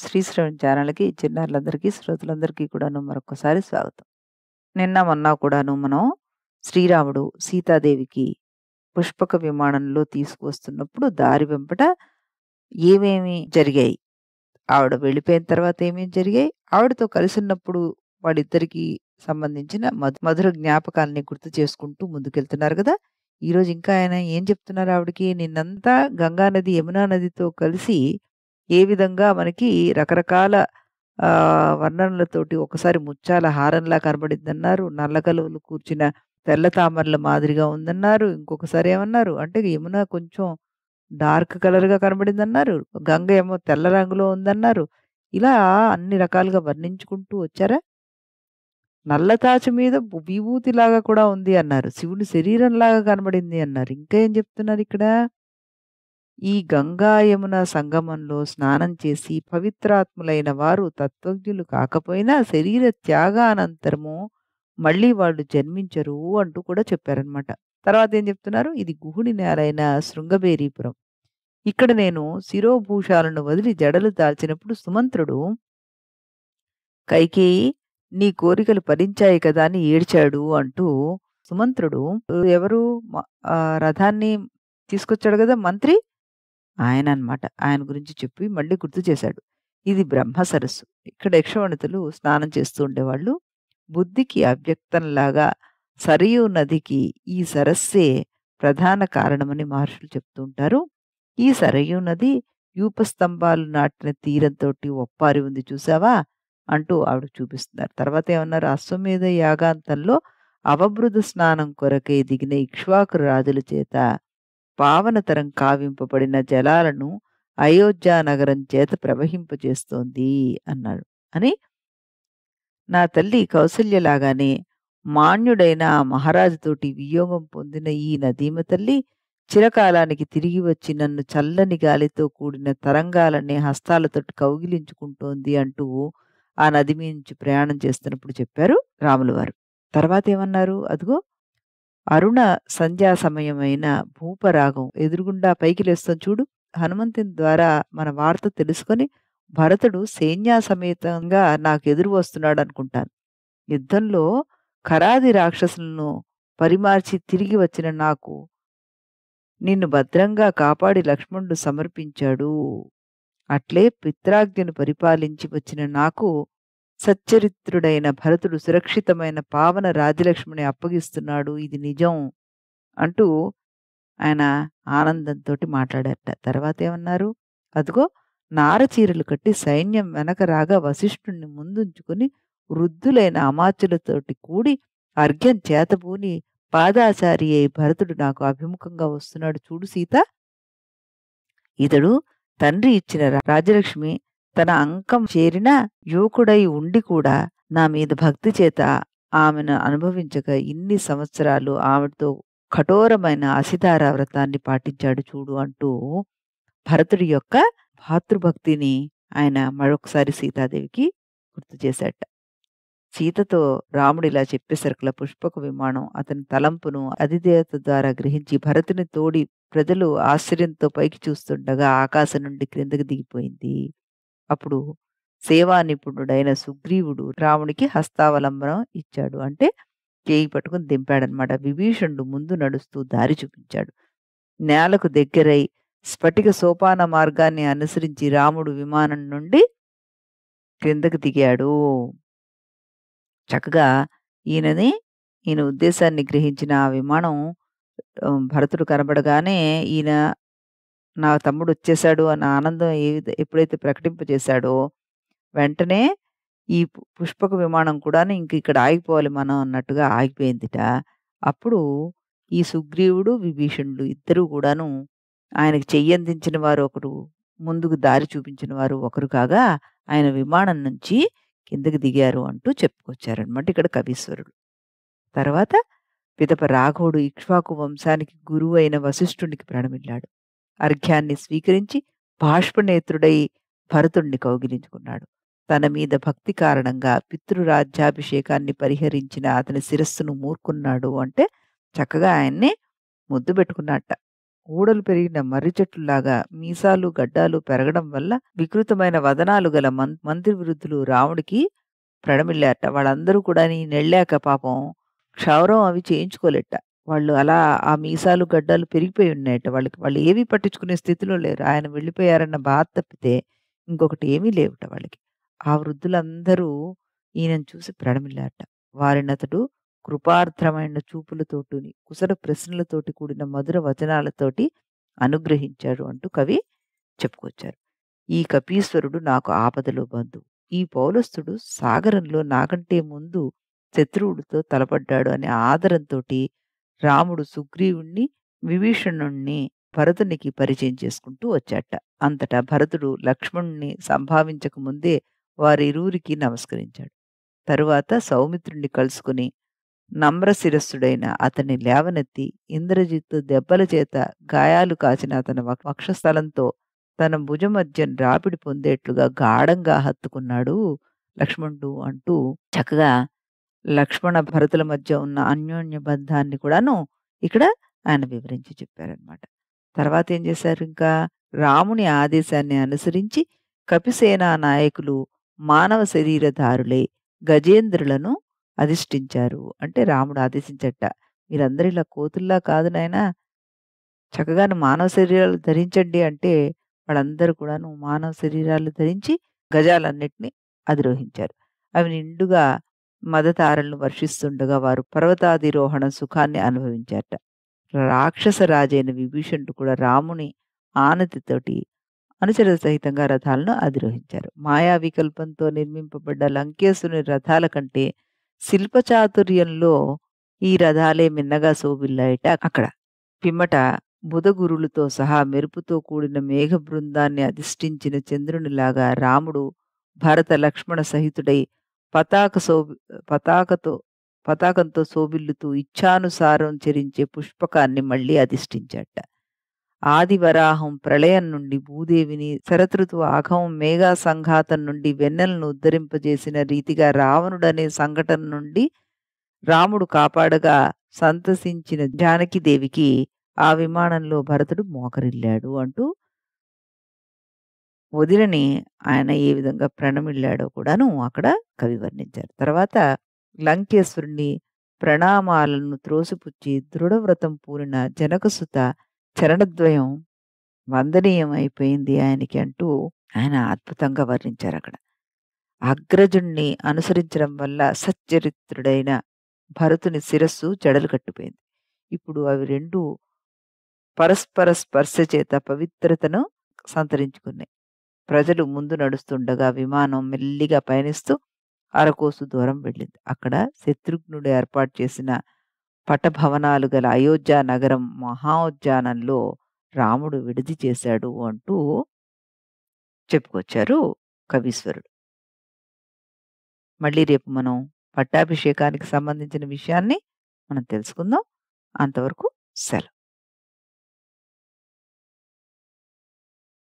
శ్రీశ్రవణ్ ఛానల్‌కి చిన్నారులందరికీ, శ్రోతలందరికీ కూడాను మరొక్కసారి స్వాగతం. నిన్న మొన్న కూడాను మనం శ్రీరాముడు సీతాదేవికి పుష్పక విమానంలో తీసుకువస్తున్నప్పుడు దారి వెంబట ఏమేమి జరిగాయి? ఆవిడ వెళ్ళిపోయిన తర్వాత ఏమేమి జరిగాయి? ఆవిడతో కలిసున్నప్పుడు వాళ్ళిద్దరికీ సంబంధించిన మధుర జ్ఞాపకాల్ని గుర్తు చేసుకుంటూ ముందుకెళ్తున్నారు గదా! ఈరోజు ఇంకా ఆయన ఏం చెప్తున్నారు ఆవిడకి? నిన్నంతా గంగా నది, యమునా నదితో కలిసి ఏ విధంగా మనకి రకరకాల వర్ణనలతోటి ఒకసారి ముత్యాల హారంలా కనబడిందన్నారు. నల్ల కలువలు కూర్చిన తెల్ల తామరల మాదిరిగా ఉందన్నారు. ఇంకొకసారి ఏమన్నారు? అంటే యమున కొంచెం డార్క్ కలర్‌గా కనబడిందన్నారు. గంగ ఏమో తెల్ల రంగులో ఉందన్నారు. ఇలా అన్ని రకాలుగా వర్ణించుకుంటూ వచ్చారా? నల్ల తాచు మీద విభూతిలాగా కూడా ఉంది అన్నారు. శివుని శరీరంలాగా కనబడింది అన్నారు. ఇంకా ఏం చెప్తున్నారిక్కడ? ఈ గంగా యమున సంగమంలో స్నానం చేసి పవిత్రాత్ములైన వారు తత్వజ్ఞులు కాకపోయినా శరీర త్యాగానంతరము మళ్ళీ వాళ్ళు జన్మించరు అంటూ కూడా చెప్పారనమాట. తర్వాత ఏం చెప్తున్నారు? ఇది గుహుడి నేలైన శృంగబేరీపురం. ఇక్కడ నేను శిరోభూషాలను వదిలి జడలు దాల్చినప్పుడు సుమంత్రుడు కైకేయి నీ కోరికలు ఫలించాయి కదా అని ఏడ్చాడు అంటూ సుమంత్రుడు ఎవరు రథాన్ని తీసుకొచ్చాడు కదా మంత్రి ఆయననమాట. ఆయన గురించి చెప్పి మళ్ళీ గుర్తు చేశాడు. ఇది బ్రహ్మ సరస్సు. ఇక్కడ యక్షవనితలు స్నానం చేస్తూ ఉండేవాళ్ళు. బుద్ధికి అవ్యక్తంలాగా సరయూ నదికి ఈ సరస్సే ప్రధాన కారణమని మహర్షులు చెప్తూ ఉంటారు. ఈ సరయూ నది యూపస్తంభాలు నాటిన తీరంతోటి ఒప్పారి ఉంది చూసావా? అంటూ ఆవిడ చూపిస్తున్నారు. తర్వాత ఏమన్నారు? అశ్వమేధ యాగాంతంలో అవబృధ స్నానం కొరకై దిగిన ఇక్ష్వాకు రాజుల చేత పావనతరం కావింపబడిన జలాలను అయోధ్య నగరం చేత ప్రవహింపజేస్తోంది అన్నాడు. అని నా తల్లి కౌసల్యలాగానే మాన్యుడైన ఆ మహారాజుతోటి వియోగం పొందిన ఈ నదీమ తల్లి చిరకాలానికి తిరిగి వచ్చి నన్ను చల్లని గాలితో కూడిన తరంగాలనే హస్తాలతోటి కౌగిలించుకుంటోంది అంటూ ఆ నది మీద నుంచి ప్రయాణం చేస్తున్నప్పుడు చెప్పారు రాముల వారు. తర్వాత ఏమన్నారు? అదిగో అరుణ సంధ్యా సమయమైన భూపరాగం ఎదురుగుండా పైకి లేస్తుంది చూడు. హనుమంతుని ద్వారా మన వార్త తెలుసుకొని భరతుడు సైన్యాసమేతంగా నాకెదురు వస్తున్నాడనుకుంటాను. యుద్ధంలో ఖరాది రాక్షసులను పరిమార్చి తిరిగి వచ్చిన నాకు నిన్ను భద్రంగా కాపాడి లక్ష్మణుడు సమర్పించాడు. అట్లే పిత్రాజ్ఞను పరిపాలించి వచ్చిన నాకు సచ్చరిత్రుడైన భరతుడు సురక్షితమైన పావన రాజలక్ష్మిని అప్పగిస్తున్నాడు. ఇది నిజం అంటూ ఆయన ఆనందంతోటి మాట్లాడారట. తర్వాతేమన్నారు? అదిగో నారచీరలు కట్టి సైన్యం వెనక రాగా వశిష్ఠుడిని ముందుంచుకొని వృద్ధులైన అమాత్యులతోటి కూడి అర్ఘ్యం చేతబూని పాదాచారి అయి భరతుడు నాకు అభిముఖంగా వస్తున్నాడు చూడు సీత. ఇతడు తండ్రి ఇచ్చిన రాజలక్ష్మి తన అంకం చేరిన యువకుడై ఉండి కూడా నా మీద భక్తి చేత ఆమెను అనుభవించక ఇన్ని సంవత్సరాలు ఆవిడతో కఠోరమైన అసితార వ్రతాన్ని పాటించాడు చూడు అంటూ భరతుడి యొక్క భాతృభక్తిని ఆయన మరొకసారి సీతాదేవికి గుర్తు చేశాట. సీతతో రాముడు ఇలా చెప్పేసరికల పుష్పక విమానం అతని తలంపును అధిదేవత ద్వారా గ్రహించి భరతుని తోడి ప్రజలు ఆశ్చర్యంతో పైకి చూస్తుండగా ఆకాశం నుండి క్రిందకి దిగిపోయింది. అప్పుడు సేవా నిపుణుడైన సుగ్రీవుడు రామునికి హస్తావలంబనం ఇచ్చాడు. అంటే చేయి పట్టుకుని దింపాడనమాట. విభీషణుడు ముందు నడుస్తూ దారి చూపించాడు. నేలకు దగ్గరై స్ఫటిక సోపాన మార్గాన్ని అనుసరించి రాముడు విమానం నుండి క్రిందకి దిగాడు. చక్కగా ఈయన ఉద్దేశాన్ని గ్రహించిన ఆ విమానం భరతుడు కనబడగానే ఈయన నా తమ్ముడు వచ్చేసాడు అన్న ఆనందం ఎప్పుడైతే ప్రకటింపజేశాడో వెంటనే ఈ పుష్పక విమానం కూడాను ఇంక ఇక్కడ ఆగిపోవాలి మనం అన్నట్టుగా ఆగిపోయిందిట. అప్పుడు ఈ సుగ్రీవుడు, విభీషణుడు ఇద్దరూ కూడాను ఆయనకి చెయ్యందించిన వారు ఒకరు, ముందుకు దారి చూపించిన వారు ఒకరు కాగా ఆయన విమానం నుంచి కిందకి దిగారు అంటూ చెప్పుకొచ్చారనమాట ఇక్కడ కవీశ్వరుడు. తర్వాత పిదప రాఘవుడు ఇక్ష్వాకు వంశానికి గురువు అయిన వశిష్ఠునికి ప్రణమిల్లాడు. అర్ఘ్యాన్ని స్వీకరించి బాష్పనేత్రుడై భరతుణ్ణి కౌగిలించుకున్నాడు. తన మీద భక్తి కారణంగా పితృరాజ్యాభిషేకాన్ని పరిహరించిన అతని శిరస్సును మూర్కున్నాడు. అంటే చక్కగా ఆయన్ని ముద్దు పెట్టుకున్నట్ట. ఊడలు పెరిగిన మర్రి చెట్టులాగా మీసాలు, గడ్డాలు పెరగడం వల్ల వికృతమైన వదనాలు గల మంత్రి వృద్ధులు రాముడికి ప్రణమిల్లారట. వాళ్ళందరూ కూడా ఈయనెళ్ళాక పాపం క్షౌరం అవి చేయించుకోలేట. వాళ్ళు అలా ఆ మీసాలు, గడ్డాలు పెరిగిపోయి ఉన్నాయట వాళ్ళకి. వాళ్ళు ఏవి పట్టించుకునే స్థితిలో లేరు. ఆయన వెళ్ళిపోయారన్న బాధ తప్పితే ఇంకొకటి ఏమీ లేవుట వాళ్ళకి. ఆ వృద్ధులందరూ ఈయనను చూసి ప్రణమిల్లారట. వారినతడు కృపార్ద్రమైన చూపులతోటిని, కుశల ప్రశ్నలతోటి కూడిన మధుర వచనాలతోటి అనుగ్రహించాడు అంటూ కవి చెప్పుకొచ్చారు. ఈ కపీశ్వరుడు నాకు ఆపదలో బంధువు. ఈ పౌలస్తుడు సాగరంలో నాకంటే ముందు శత్రువుడితో తలపడ్డాడు అనే ఆదరంతోటి రాముడు సుగ్రీవుణ్ణి, విభీషణుణ్ణి భరతునికి పరిచయం చేసుకుంటూ వచ్చాట. అంతటా భరతుడు లక్ష్మణుణ్ణి సంభావించక ముందే వారిరువురికి నమస్కరించాడు. తరువాత సౌమిత్రుణ్ణి కలుసుకుని నమ్రశిరస్సుడైన అతన్ని లేవనెత్తి ఇంద్రజిత్తు దెబ్బల చేత గాయాలు కాచిన అతని వక్షస్థలంతో తన భుజమధ్యం రాపిడి పొందేట్లుగా గాఢంగా హత్తుకున్నాడు లక్ష్మణుడు అంటూ చక్కగా లక్ష్మణ భరతుల మధ్య ఉన్న అన్యోన్య బంధాన్ని కూడాను ఇక్కడ ఆయన వివరించి చెప్పారనమాట. తర్వాత ఏం చేశారు ఇంకా రాముని ఆదేశాన్ని అనుసరించి కపిసేనా నాయకులు మానవ శరీరధారులై గజేంద్రులను అధిష్ఠించారు. అంటే రాముడు ఆదేశించట, మీరందరూ ఇలా కోతుల్లా కాదు నాయనా, చక్కగాను మానవ శరీరాలు ధరించండి అంటే వాళ్ళందరూ కూడాను మానవ శరీరాలు ధరించి గజాలన్నిటిని అధిరోహించారు. అవి నిండుగా మదతారలను వర్షిస్తుండగా వారు పర్వతాధిరోహణ సుఖాన్ని అనుభవించారట. రాక్షస రాజైన విభీషణుడు కూడా రాముని ఆనతితోటి అనుచర సహితంగా రథాలను అధిరోహించారు. మాయా వికల్పంతో నిర్మింపబడ్డ లంకేశుని రథాల కంటే శిల్పచాతుర్యంలో ఈ రథాలే మిన్నగా శోభిల్లాయట అక్కడ. పిమ్మట బుధగురులతో సహా మెరుపుతో కూడిన మేఘ బృందాన్ని అధిష్ఠించిన చంద్రునిలాగా రాముడు భరత లక్ష్మణ సహితుడై పతాకతో పతాకంతో శోభిల్లుతూ ఇచ్ఛానుసారం చరించే పుష్పకాన్ని మళ్ళీ అధిష్ఠించాట. ఆదివరాహం ప్రళయం నుండి భూదేవిని, శరతృతువు ఆగమం మేఘా సంఘాతం నుండి వెన్నెలను ఉద్ధరింపజేసిన రీతిగా రావణుడనే సంఘటన నుండి రాముడు కాపాడగా సంతసించిన జానకిదేవికి ఆ విమానంలో భరతుడు మోకరిల్లాడు అంటూ వదిలని ఆయన ఏ విధంగా ప్రణమిల్లాడో కూడాను అక్కడ కవి వర్ణించారు. తర్వాత లంకేశ్వరుని ప్రణామాలను త్రోసిపుచ్చి దృఢవ్రతం పూరిన జనకసుత చరణద్వయం వందనీయం అయిపోయింది ఆయనకి అంటూ ఆయన అద్భుతంగా వర్ణించారు అక్కడ. అగ్రజుణ్ణి అనుసరించడం వల్ల సచ్చరిత్రుడైన భరతుని శిరస్సు జడలు కట్టిపోయింది. ఇప్పుడు అవి రెండు పరస్పర స్పర్శ చేత పవిత్రతను సంతరించుకున్నాయి. ప్రజలు ముందు నడుస్తుండగా విమానం మెల్లిగా పయనిస్తూ అరకోసు దూరం వెళ్ళింది. అక్కడ శత్రుఘ్నుడు ఏర్పాటు చేసిన పటభవనాలు గల అయోధ్య నగరం మహోద్యానంలో రాముడు విడిది చేశాడు అంటూ చెప్పుకొచ్చారు కవీశ్వరుడు. మళ్ళీ రేపు మనం పట్టాభిషేకానికి సంబంధించిన విషయాన్ని మనం తెలుసుకుందాం. అంతవరకు సెలవు.